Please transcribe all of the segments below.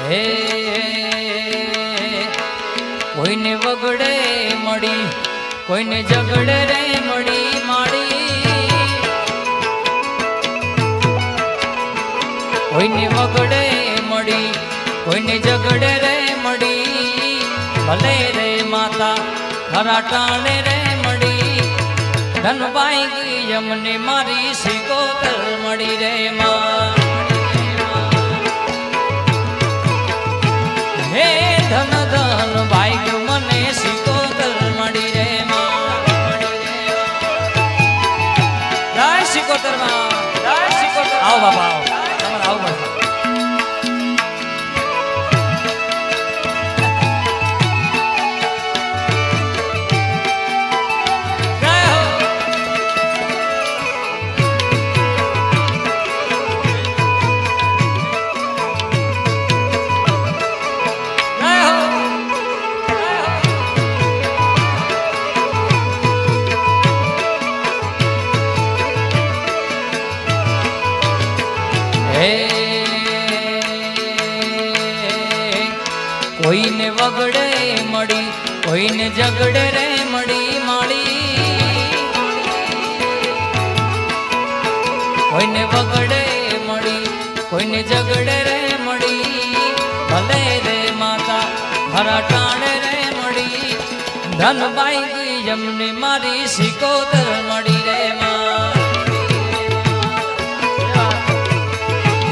હે કોઈને વગડે મળી કોઈને ઝગડે રે મળી માડી કોઈને વગડે મળી કોઈને ઝગડે રે મળી ભલે રે માતા ખરા ટાણે રે મળી ધનબાઈ ગઈ અમને મારી સિકોતર મળી રે માં હે ધન ધન ભાઈ ગયું મને સિકોતર મળી રે માં જય સિકોતર માં જય સિકોતર આવો બાપા આવો તમારે આવો બાપા કોઈને વગડે મળી કોઈને ઝગડે રે મળી માળી કોઈને વગડે મળી કોઈને ઝગડે રે મળી ભલે રે માતા ખરા ટાણે રે મળી ધનબાઈ ગઈ અમને મારી સિકોતર મળી રે માં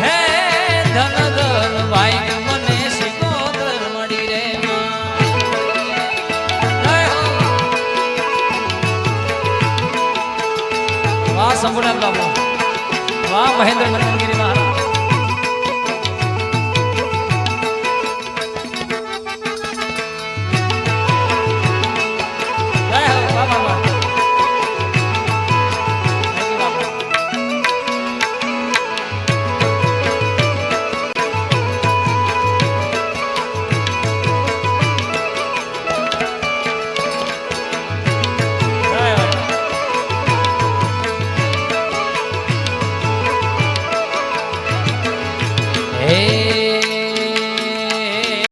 હે ધન ધન ભાઈ સંપૂર્ણ બાબુ વાહ મહેન્દ્ર મંદિર